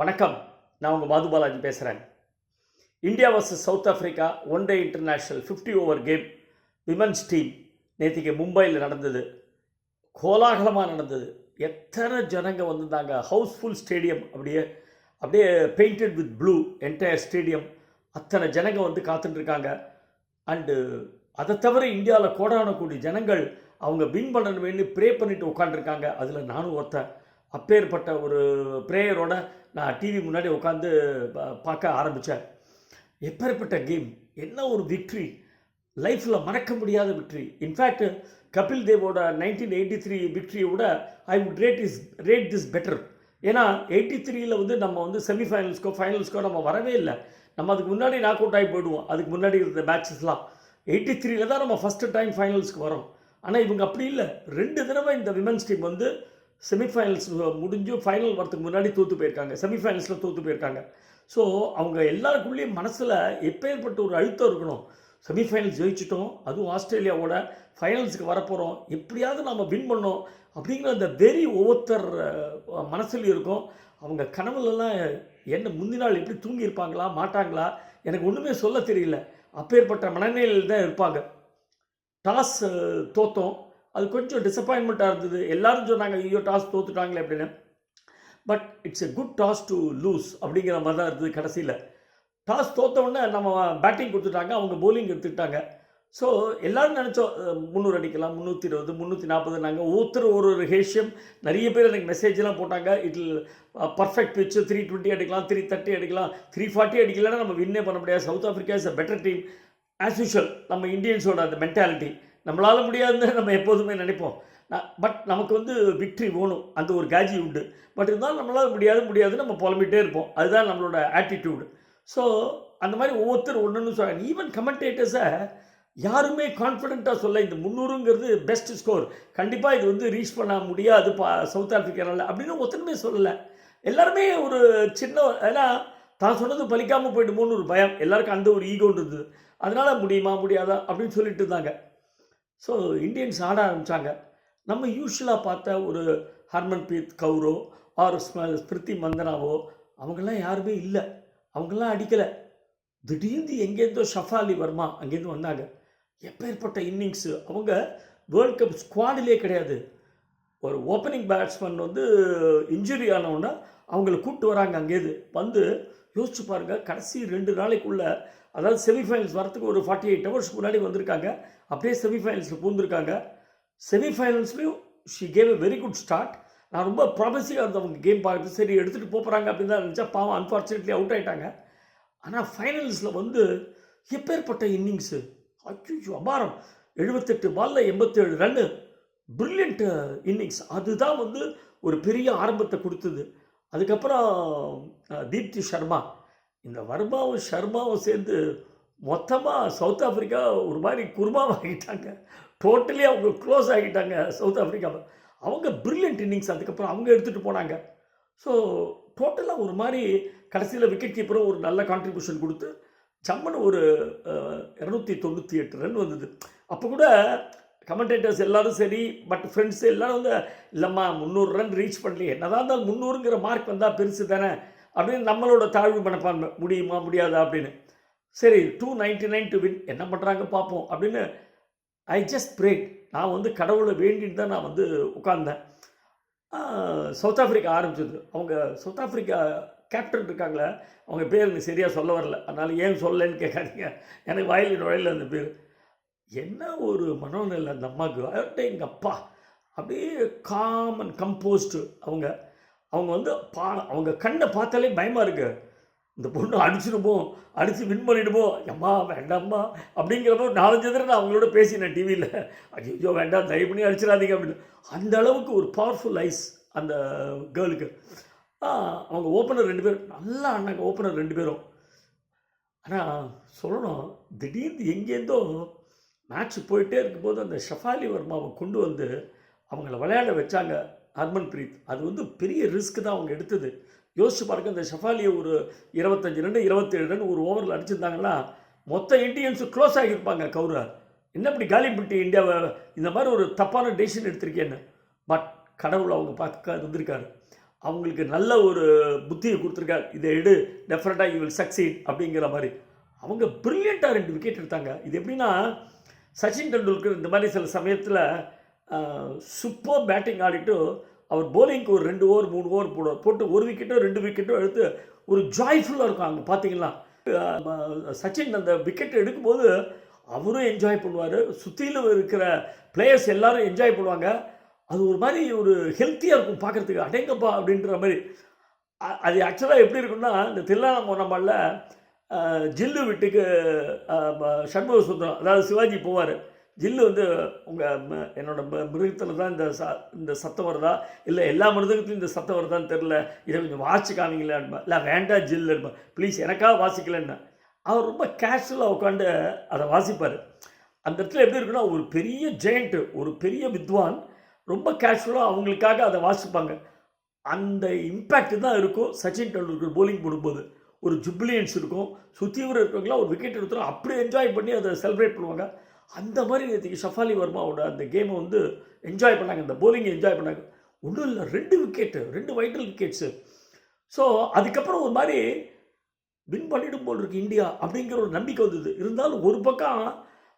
வணக்கம். நான் உங்கள் மாது பாலாஜி பேசுகிறேன். India versus South Africa one day international 50 over game women's team நேற்றுக்கு மும்பையில் நடந்தது. கோலாகலமாக நடந்தது. எத்தனை ஜனங்க வந்திருந்தாங்க. Housefull stadium. அப்படியே அப்படியே painted with blue entire stadium. அத்தனை ஜனங்க வந்து காத்துட்ருக்காங்க. அண்டு அதை தவிர இந்தியாவில் கோடான கோடி ஜனங்கள் அவங்க வின் பண்ணணுமேனு ப்ரே பண்ணிட்டு உட்காந்துருக்காங்க. அதில் நானும் ஒருத்தன். அப்பேற்பட்ட ஒரு ப்ரேயரோட நான் டிவி முன்னாடி உட்காந்து பார்க்க ஆரம்பித்தேன். எப்பேற்பட்ட கேம், என்ன ஒரு விக்ட்ரி, லைஃப்பில் மறக்க முடியாத விக்ட்ரி. இன்ஃபேக்ட் கபில் தேவோட 1983 விக்ட்ரியை விட I would rate this better. ஏன்னா 83ல் வந்து நம்ம வந்து ஃபைனல்ஸ்க்கோ நம்ம வரவே இல்லை. நம்ம அதுக்கு முன்னாடி நாக் அவுட் ஆகி போயிடுவோம். அதுக்கு முன்னாடி இருந்த மேட்சஸ்லாம் 83ல் தான் நம்ம ஃபஸ்ட்டு டைம் ஃபைனல்ஸ்க்கு வரோம். ஆனால் இவங்க அப்படி இல்லை. 2 தடவை இந்த விமென்ஸ் டீம் வந்து செமிஃபைனல்ஸ் முடிஞ்சு ஃபைனல் வரத்துக்கு முன்னாடி தோற்று போயிருக்காங்க. செமிஃபைனல்ஸில் தோற்று போயிருக்காங்க. ஸோ அவங்க எல்லாருக்குள்ளேயும் மனசில் எப்பேற்பட்ட ஒரு அழுத்தம் இருக்கணும். செமிஃபைனல்ஸ் ஜெயிச்சிட்டோம், அதுவும் ஆஸ்திரேலியாவோட ஃபைனல்ஸுக்கு வரப்போகிறோம், எப்படியாவது நம்ம வின் பண்ணோம் அப்படிங்கிற அந்த வெறி ஒவ்வொருத்தர் மனசில் இருக்கும். அவங்க கனவுலலாம் என்ன முந்தின நாள் எப்படி தூங்கியிருப்பாங்களா மாட்டாங்களா எனக்கு ஒன்றுமே சொல்ல தெரியல. அப்பேற்பட்ட மனநிலையில் தான் இருப்பாங்க. டாஸ் தோற்றோம். அது கொஞ்சம் டிசப்பாயின்மெண்ட்டாக இருந்தது. எல்லோரும் சொன்னாங்க ஐயோ டாஸ் தோற்றுட்டாங்களே அப்படின்னு. But it's a good toss to lose அப்படிங்கிற மாதிரி தான் இருந்தது. கடைசியில் டாஸ் தோற்றவுடனே நம்ம பேட்டிங் கொடுத்துட்டாங்க, அவங்க போலிங் எடுத்துக்கிட்டாங்க. ஸோ எல்லோரும் நினச்சோம் 300 அடிக்கலாம், 320, 340 நாங்கள் ஒவ்வொருத்தர் ஒரு ஹேஷியம். நிறைய பேர் எனக்கு மெசேஜெலாம் போட்டாங்க. இட்டில் பர்ஃபெக்ட் பிச்சு 320 அடிக்கலாம், 330 அடிக்கலாம், 340 அடிக்கலன்னா நம்ம வின்னே பண்ண முடியாது. South Africa is a better team as usual. நம்ம இந்தியன்ஸோட அந்த மென்டாலிட்டி நம்மளால் முடியாதுன்னு நம்ம எப்போதுமே நினைப்போம். பட் நமக்கு வந்து விக்ட்ரி வேணும், அந்த ஒரு காஜி உண்டு. பட் இருந்தாலும் நம்மளால் முடியாதுன்னு நம்ம புலம்பிகிட்டே இருப்போம். அதுதான் நம்மளோட ஆட்டிடியூடு. ஸோ அந்த மாதிரி ஒவ்வொருத்தர் ஒன்றுன்னு சொல்கிறாங்க. ஈவன் கமெண்டேட்டர்ஸை யாருமே கான்ஃபிடென்ட்டாக சொல்ல இந்த 300ங்கிறது பெஸ்ட் ஸ்கோர், கண்டிப்பாக இது வந்து ரீச் பண்ண முடியாது சவுத் ஆஃப்ரிக்கானால அப்படின்னு ஒருத்தருமே சொல்லலை. எல்லாருமே ஒரு சின்ன, ஏன்னா தான் சொன்னது பலிக்காமல் போய்டுமோன்னு ஒரு பயம். எல்லாருக்கும் அந்த ஒரு ஈகோ இருந்தது. அதனால் முடியுமா முடியாதா அப்படின்னு சொல்லிட்டு இருந்தாங்க. ஸோ இந்தியன்ஸ் ஆட ஆரம்பித்தாங்க. நம்ம யூஸ்வலாக பார்த்த ஒரு ஹர்மன்பிரீத் கௌரோ ஆர் ஸ்மிருதி மந்தனாவோ அவங்கெல்லாம் யாருமே இல்லை. அவங்கெல்லாம் அடிக்கலை. திடீர்னு எங்கேருந்தோ ஷஃபாலி வர்மா அங்கேருந்து வந்தாங்க. எப்பேற்பட்ட இன்னிங்ஸு. அவங்க வேர்ல்ட் கப் ஸ்குவாடிலே கிடையாது. ஒரு ஓப்பனிங் பேட்ஸ்மேன் வந்து இன்ஜுரி ஆனவுடனே அவங்கள கூப்பிட்டு வராங்க. அங்கேருந்து வந்து யோசிச்சு பாருங்கள், கடைசி 2 நாளைக்குள்ளே, அதாவது செமிஃபைனல்ஸ் வரத்துக்கு ஒரு 48 ஹவர்ஸ் முன்னாடி வந்திருக்காங்க. அப்படியே செமிஃபைனல்ஸில் பூந்துருக்காங்க. செமிஃபைனல்ஸ்லையும் she gave a very good start. நான் ரொம்ப ப்ராமிசிங்காக இருந்தவங்க கேம் பார்க்குறது. சரி எடுத்துகிட்டு போகிறாங்க அப்படின்னு தான் நினச்சா, பாவம் அன்ஃபார்ச்சுனேட்லி அவுட் ஆகிட்டாங்க. ஆனால் ஃபைனல்ஸில் வந்து எப்பேற்பட்ட இன்னிங்ஸு, அச்சோ அபாரம். 78 பாலில் 87 ரன்னு, ப்ரில்லியண்ட் இன்னிங்ஸ். அதுதான் வந்து ஒரு பெரிய ஆரம்பத்தை கொடுத்தது. அதுக்கப்புறம் தீப்தி சர்மா, இந்த வர்மாவும் ஷர்மாவும் சேர்ந்து மொத்தமாக சவுத் ஆஃப்ரிக்கா ஒரு மாதிரி குருமாவாகிட்டாங்க. டோட்டலி அவங்க க்ளோஸ் ஆகிட்டாங்க சவுத் ஆஃப்ரிக்காவை. அவங்க ப்ரில்லியன்ட் இன்னிங்ஸ் அதுக்கப்புறம் அவங்க எடுத்துகிட்டு போனாங்க. ஸோ டோட்டலாக ஒரு மாதிரி கடைசியில் விக்கெட் கீப்பரும் ஒரு நல்ல கான்ட்ரிபியூஷன் கொடுத்து ஜம்முன்னு ஒரு 298 ரன் வந்தது. அப்போ கூட கமெண்டேட்டர்ஸ் எல்லோரும் சரி, பட் ஃப்ரெண்ட்ஸ் எல்லோரும் வந்து இல்லைம்மா 300 ரன் ரீச் பண்ணலையே, என்னதான் இருந்தாலும் 300ங்கிற மார்க் வந்தால் பெருசு தானே அப்படின்னு நம்மளோட தாழ்வு மனப்பான்மை, முடியுமா முடியாதா அப்படின்னு. சரி 299 டு வின், என்ன பண்ணுறாங்க பார்ப்போம் அப்படின்னு ஐ ஜஸ்ட் பிரேட். நான் வந்து கடவுளை வேண்டிட்டு தான் நான் வந்து உட்கார்ந்தேன். சவுத் ஆஃப்ரிக்கா ஆரம்பிச்சது. அவங்க சவுத் ஆஃப்ரிக்கா கேப்டன் இருக்காங்களே, அவங்க பேர் எனக்கு சரியாக சொல்ல வரல, அதனால் ஏன் சொல்லலைன்னு கேட்காதீங்க, எனக்கு வாயில் அந்த பேர். என்ன ஒரு மனோநிலை அந்த அம்மாவுக்கு. அவர்கிட்ட எங்கள் அப்பா அப்படியே காம் அண்ட் கம்போஸ்டு. அவங்க வந்து அவங்க கண்ணை பார்த்தாலே பயமாக இருக்குது. இந்த பொண்ணு அடிச்சிடுமோ, அடித்து வின் பண்ணிவிடுமோ, அம்மா வேண்டாம்மா அப்படிங்கிறப்போ 4 தடவை நான் அவங்களோட பேசினேன் டிவியில். ஐயோ வேண்டாம், தயவு பண்ணி அடிச்சிடாதீங்க அப்படின்னு. அந்த அளவுக்கு ஒரு பவர்ஃபுல் ஐஸ் அந்த கேர்ளுக்கு. அவங்க ஓப்பனர் 2 பேர் நல்லா ஆனாங்க. ஓப்பனர் 2 பேரும். ஆனால் சொல்லணும், திடீர்னு எங்கேருந்தோ மேட்ச் போயிட்டே இருக்கும்போது அந்த ஷஃபாலி வர்மாவை கொண்டு வந்து அவங்கள விளையாட வச்சாங்க. ஹர்மன்பிரீத், அது வந்து பெரிய ரிஸ்க் தான் அவங்க எடுத்தது. யோசிச்சு பாருங்கள், இந்த ஷஃபாலியை ஒரு 25 ரன் 27 ரன் ஒரு ஓவரில் அடிச்சிருந்தாங்கன்னா மொத்த இண்டியன்ஸு க்ளோஸ் ஆகியிருப்பாங்க. கௌரா என்ன இப்படி காலி பண்ணிட்டு இந்தியாவை இந்த மாதிரி ஒரு தப்பான டெசிஷன் எடுத்திருக்கேன்னு. பட் கடவுள் அவங்க பார்க்க இருந்திருக்காரு. அவங்களுக்கு நல்ல ஒரு புத்தியை கொடுத்துருக்காரு. இதை எடு, டெஃபினட்டாக யூ வில் சக்சீட் அப்படிங்கிற மாதிரி. அவங்க ப்ரில்லியண்ட்டாக 2 விக்கெட் எடுத்தாங்க. இது எப்படின்னா, சச்சின் டெண்டுல்கர் இந்த மாதிரி சில சமயத்தில் சூப்பர் பேட்டிங் ஆடிட்டு அவர் போலிங்க்கு ஒரு 2 ஓவர் 3 ஓவர் போட்டு 1 விக்கெட்டோ 2 விக்கெட்டோ எடுத்து ஒரு ஜாய்ஃபுல்லாக இருக்கும். அங்கே பார்த்தீங்கன்னா சச்சின் அந்த விக்கெட் எடுக்கும்போது அவரும் என்ஜாய் பண்ணுவார், சுற்றிலும் இருக்கிற பிளேயர்ஸ் எல்லாரும் என்ஜாய் பண்ணுவாங்க. அது ஒரு மாதிரி ஒரு ஹெல்த்தியாக இருக்கும் பார்க்குறதுக்கு, அடேங்கப்பா அப்படின்ற மாதிரி. அது ஆக்சுவலாக எப்படி இருக்குன்னா, இந்த தில்லானா நம்மளில் ஜில்லு வீட்டுக்கு சண்முக சுந்தரம், அதாவது சிவாஜி போவார். ஜில்லு வந்து என்னோட மிருகத்தில் தான் இந்த சத்தம் வருதா, இல்லை எல்லா மிருகத்துலையும் இந்த சத்தம் வருதான்னு தெரில, இதை கொஞ்சம் வாசிச்சு காமிங்களேன்பா. இல்லை வேண்டாம் ஜில்லுன்பா, ப்ளீஸ் எனக்காக வாசிக்கலன்னு. அவர் ரொம்ப கேஷுவலாக உட்காந்து அதை வாசிப்பார். அந்த இடத்துல எப்படி இருக்குன்னா, ஒரு பெரிய ஜெயண்ட்டு, ஒரு பெரிய வித்வான் ரொம்ப கேஷுவலாக அவங்களுக்காக அதை வாசிப்பாங்க. அந்த இம்பேக்ட் தான் இருக்கும் சச்சின் டெண்டுல்கர் போலிங் போடும்போது. ஒரு ஜுப்ளியன்ஸ் இருக்கும், சுற்றிவர இருக்கவங்களாம் ஒரு விக்கெட் எடுத்துரும், அப்படி என்ஜாய் பண்ணி அதை செலிப்ரேட் பண்ணுவாங்க. அந்த மாதிரி நேற்றுக்கு ஷஃபாலி வர்மாவோட அந்த கேமை வந்து என்ஜாய் பண்ணாங்க, அந்த போலிங்கை என்ஜாய் பண்ணாங்க. ஒன்றும் இல்லை, 2 விக்கெட்டு, 2 வைட்டல் விக்கெட்ஸு. ஸோ அதுக்கப்புறம் ஒரு மாதிரி வின் பண்ணிடும் போல் இருக்கு இந்தியா அப்படிங்கிற ஒரு நம்பிக்கை வந்தது. இருந்தாலும் ஒரு பக்கம்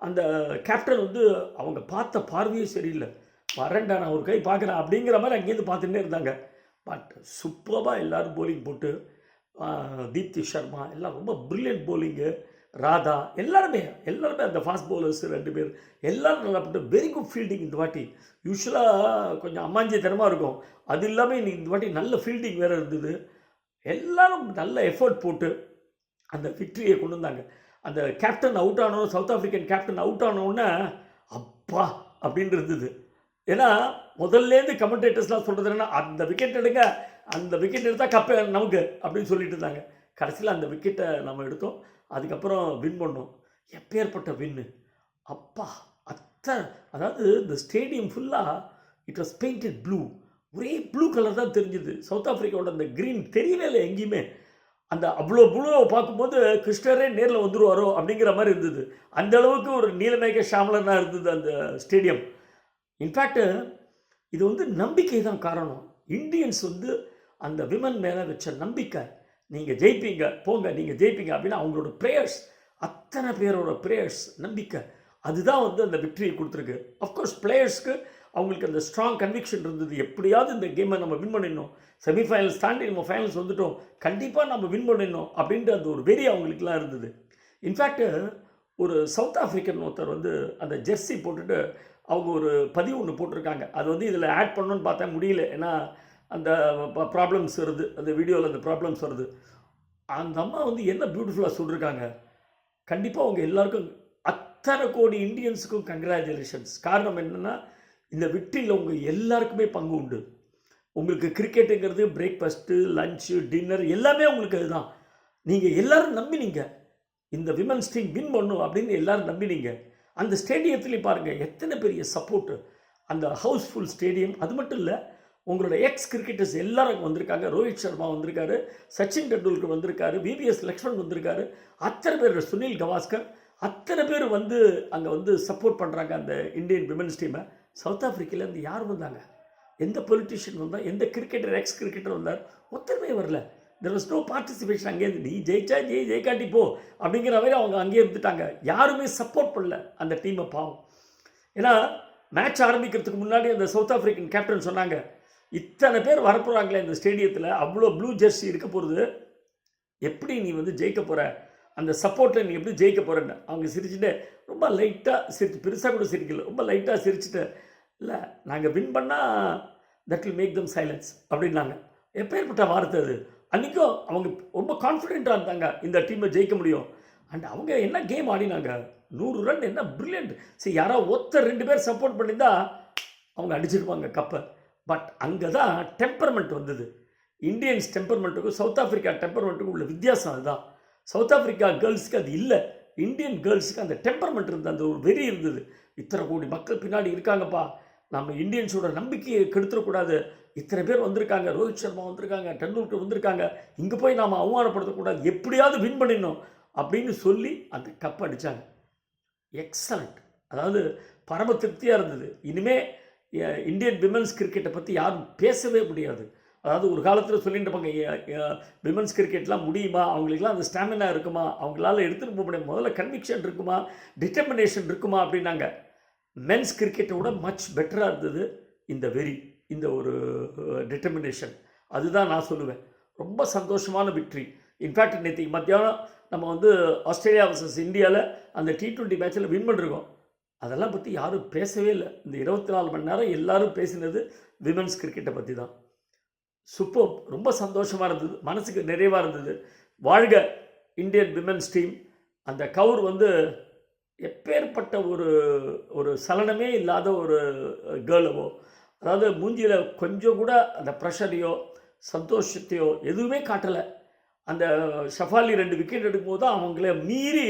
அந்த கேப்டன் வந்து அவங்க பார்த்த பார்வையே சரியில்லை. வரேன்டா நான் ஒரு கை பார்க்குறேன் அப்படிங்கிற மாதிரி அங்கேருந்து பார்த்துட்டே இருந்தாங்க. பட் சூப்பராக எல்லோரும் போலிங் போட்டு, தீப்தி சர்மா எல்லாம் ரொம்ப ப்ரில்லியன்ட் போலிங்கு, ராதா எல்லாருமே அந்த ஃபாஸ்ட் பவுலர்ஸ் 2 பேர் எல்லோரும் நல்லா போட்டு வெரி குட் ஃபீல்டிங் இந்த வாட்டி. யூஸ்வலாக கொஞ்சம் அம்மாஞ்சித்தனமாக இருக்கும், அது இல்லாமல் இன்னைக்கு இந்த வாட்டி நல்ல ஃபீல்டிங் வேறு இருந்தது. எல்லோரும் நல்ல எஃபர்ட் போட்டு அந்த விக்ட்ரியை கொண்டு வந்தாங்க. அந்த கேப்டன் அவுட் ஆனோன்னு, சவுத் ஆஃப்ரிக்கன் கேப்டன் அவுட் ஆனோன்னே அப்பா அப்படின்னு இருந்தது. ஏன்னா முதல்லேருந்து கமெண்டேட்டர்ஸ்லாம் சொல்கிறது என்னென்னா, அந்த விக்கெட் எடுங்க, அந்த விக்கெட் எடுத்தால் கப்பை நமக்கு அப்படின்னு சொல்லிட்டு இருந்தாங்க. கடைசியில் அந்த விக்கெட்டை நம்ம எடுத்தோம், அதுக்கப்புறம் வின் பண்ணோம். எப்பேற்பட்ட வின்னு அப்பா! அதாவது இந்த ஸ்டேடியம் ஃபுல்லாக இட் வாஸ் பெயிண்டட் ப்ளூ, ஒரே ப்ளூ கலர் தான் தெரிஞ்சுது. சவுத் ஆஃப்ரிக்காவோட அந்த க்ரீன் தெரியவே இல்லை எங்கேயுமே. அந்த அவ்வளோ ப்ளூவை பார்க்கும்போது கிருஷ்ணரே நேரில் வந்துடுவாரோ அப்படிங்கிற மாதிரி இருந்தது. அந்த அளவுக்கு ஒரு நீலமேக ஷாமலனாக இருந்தது அந்த ஸ்டேடியம். இன்ஃபேக்ட் இது வந்து நம்பிக்கை தான் காரணம். இந்தியன்ஸ் வந்து அந்த விமன் மேலே வச்ச நம்பிக்கை, நீங்கள் ஜெயிப்பீங்க போங்க, நீங்கள் ஜெயிப்பீங்க அப்படின்னு அவங்களோட ப்ரேயர்ஸ், அத்தனை பேரோட ப்ரேயர்ஸ், நம்பிக்கை, அதுதான் வந்து அந்த விக்டரியை கொடுத்துருக்கு. அஃப்கோர்ஸ் பிளேயர்ஸ்க்கு அவங்களுக்கு அந்த ஸ்ட்ராங் கன்விக்ஷன் இருந்தது, எப்படியாவது இந்த கேமை நம்ம வின் பண்ணிடணும், செமிஃபைனல்ஸ் தாண்டி நம்ம ஃபைனல்ஸ் வந்துட்டோம், கண்டிப்பாக நம்ம வின் பண்ணிடணும் அப்படின்ற அந்த ஒரு வெறி அவங்களுக்குலாம் இருந்தது. இன்ஃபேக்ட் ஒரு சவுத் ஆஃப்ரிக்கன் ஒருத்தர் வந்து அந்த ஜெர்சி போட்டுட்டு அவங்க ஒரு பதிவு ஒன்று போட்டிருக்காங்க. அது வந்து இதில் ஆட் பண்ணணுன்னு பார்த்தா முடியல, ஏன்னா அந்த ப்ராப்ளம்ஸ் வருது, அந்த வீடியோவில் அந்த ப்ராப்ளம்ஸ் வருது. அந்த அம்மா வந்து என்ன பியூட்டிஃபுல்லாக சொல்லியிருக்காங்க. கண்டிப்பாக அவங்க எல்லாருக்கும், அத்தனை கோடி இந்தியன்ஸுக்கும் கங்க்ராச்சுலேஷன்ஸ். காரணம் என்னென்னா, இந்த விக்டரியில் உங்கள் எல்லாருக்குமே பங்கு உண்டு. உங்களுக்கு கிரிக்கெட்டுங்கிறது பிரேக்ஃபாஸ்ட்டு, லஞ்சு, டின்னர் எல்லாமே உங்களுக்கு அதுதான். நீங்கள் எல்லோரும் நம்பினீங்க இந்த விமன்ஸ் டீம் வின் பண்ணும் அப்படின்னு எல்லோரும் நம்பினீங்க. அந்த ஸ்டேடியத்துலேயும் பாருங்கள் எத்தனை பெரிய சப்போர்ட்டு, அந்த ஹவுஸ்ஃபுல் ஸ்டேடியம். அது மட்டும் இல்லை, உங்களோட எக்ஸ் கிரிக்கெட்டர்ஸ் எல்லாரும் வந்திருக்காங்க. ரோஹித் சர்மா வந்திருக்காரு, சச்சின் டெண்டுல்கர் வந்திருக்காரு, விவிஎஸ் லக்ஷ்மண் வந்திருக்காரு, அத்தனை பேர், சுனில் கவாஸ்கர், அத்தனை பேர் வந்து அங்கே வந்து சப்போர்ட் பண்ணுறாங்க அந்த இந்தியன் விமன்ஸ் டீமை. சவுத் ஆஃப்ரிக்காலேருந்து யார் வந்தாங்க? எந்த பொலிட்டிஷியன் வந்தால், எந்த கிரிக்கெட்டர், எக்ஸ் கிரிக்கெட்டர் வந்தார்? ஒருத்தருமே வரல. There was no participation. அங்கேருந்து நீ ஜெயிச்சா ஜெயிக்காட்டி போ அப்படிங்கிற மாதிரி அவங்க அங்கேயே இருந்துட்டாங்க. யாருமே சப்போர்ட் பண்ணல அந்த டீமை, பாவம். ஏன்னா மேட்ச் ஆரம்பிக்கிறதுக்கு முன்னாடி அந்த சவுத் ஆஃப்ரிக்கன் கேப்டன் சொன்னாங்க, இத்தனை பேர் வரப்போகிறாங்களே இந்த ஸ்டேடியத்தில், அவ்வளோ ப்ளூ ஜெர்சி இருக்க போகிறது, எப்படி நீ வந்து ஜெயிக்க போகிற, அந்த சப்போர்ட்டில் நீ எப்படி ஜெயிக்க போகிறேன்னு. அவங்க சிரிச்சுட்டு ரொம்ப லைட்டாக சிரிச்சு, பெருசாக கூட சிரிக்கல, ரொம்ப லைட்டாக சிரிச்சுட்டு, இல்லை நாங்கள் வின் பண்ணால் that will make them silence அப்படின்னாங்க. எப்பேற்பட்ட வார்த்தை அது. அன்றைக்கும் அவங்க ரொம்ப கான்ஃபிடென்ட்டாக இருந்தாங்க இந்த டீமை ஜெயிக்க முடியும். அண்ட் அவங்க என்ன கேம் ஆடினாங்க, 100 ரன், என்ன ப்ரில்லியன்ட். சரி, யாராவது ஒருத்தர் 2 பேர் சப்போர்ட் பண்ணியிருந்தா அவங்க அடிச்சிருப்பாங்க கப்பை. பட் அங்கே தான் டெம்பர்மெண்ட் வந்தது. இந்தியன்ஸ் டெம்பர்மெண்ட்டுக்கும் சவுத் ஆஃப்ரிக்கா டெம்பர்மெண்ட்டுக்கும் உள்ள வித்தியாசம் அதுதான். சவுத் ஆஃப்ரிக்கா கேர்ள்ஸுக்கு அது இல்லை, இந்தியன் கேர்ள்ஸுக்கு அந்த டெம்பர்மெண்ட் இருந்தது, அந்த ஒரு வெறி இருந்தது. இத்தனை கோடி மக்கள் பின்னாடி இருக்காங்கப்பா, நம்ம இந்தியன்ஸோட நம்பிக்கையை கெடுத்துடக்கூடாது, இத்தனை பேர் வந்திருக்காங்க, ரோஹித் சர்மா வந்திருக்காங்க, டெண்டுல்கர் வந்திருக்காங்க, இங்கே போய் நாம் அவமானப்படுத்தக்கூடாது, எப்படியாவது வின் பண்ணிடணும் அப்படின்னு சொல்லி அந்த கப் அடித்தாங்க. எக்ஸலண்ட். அதாவது பரம திருப்தியாக இருந்தது. இனிமேல் இந்தியன் விமென்ஸ் கிரிக்கெட்டை பற்றி யாரும் பேசவே முடியாது. அதாவது ஒரு காலத்தில் சொல்லிட்டு இருப்பாங்க விமன்ஸ் கிரிக்கெட்லாம் முடியுமா, அவங்களுக்குலாம் அந்த ஸ்டாமினா இருக்குமா, அவங்களால எடுத்துகிட்டு போக முடியும், முதல்ல கன்விக்ஷன் இருக்குமா, டிட்டர்மினேஷன் இருக்குமா அப்படின்னாங்க. மென்ஸ் கிரிக்கெட்டை விட மச் பெட்டராக இருந்தது இந்த வெறி, இந்த ஒரு டிட்டர்மினேஷன். அதுதான் நான் சொல்லுவேன். ரொம்ப சந்தோஷமான விக்ட்ரி. இன்ஃபேக்ட் நேற்று மத்தியானம் நம்ம வந்து ஆஸ்திரேலியா வர்சஸ் இந்தியாவில் அந்த T20 மேட்ச்சில் வின் பண்ணிருக்கோம். அதெல்லாம் பற்றி யாரும் பேசவே இல்லை. இந்த 24 மணி நேரம் எல்லாரும் பேசினது விமென்ஸ் கிரிக்கெட்டை பற்றி தான். சூப்பர், ரொம்ப சந்தோஷமாக இருந்தது, மனசுக்கு நிறைவாக இருந்தது. வாழ்க இந்தியன் விமென்ஸ் டீம். அந்த கவுர் வந்து எப்பேற்பட்ட ஒரு சலனமே இல்லாத ஒரு கேர்ளவோ, அதாவது மூஞ்சியில் கொஞ்சம் கூட அந்த ப்ரெஷரையோ சந்தோஷத்தையோ எதுவுமே காட்டலை. அந்த ஷஃபாலி 2 விக்கெட் எடுக்கும்போது தான் அவங்கள மீறி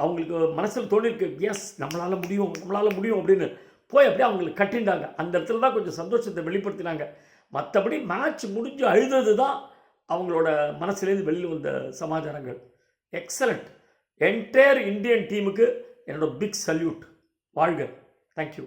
அவங்களுக்கு மனசில் தோணிருக்கு, எஸ் நம்மளால் முடியும் அப்படின்னு போய் அப்படியே அவங்களுக்கு கட்டிண்டாங்க. அந்த இடத்துல தான் கொஞ்சம் சந்தோஷத்தை வெளிப்படுத்தினாங்க. மற்றபடி மேட்ச் முடிஞ்சு அழுதது தான் அவங்களோட மனசுலேருந்து வெளியில் வந்த சமாச்சாரங்கள். எக்ஸலண்ட். என்டையர் இந்தியன் டீமுக்கு என்னோட பிக் சல்யூட். வாழ்க. தேங்க்யூ.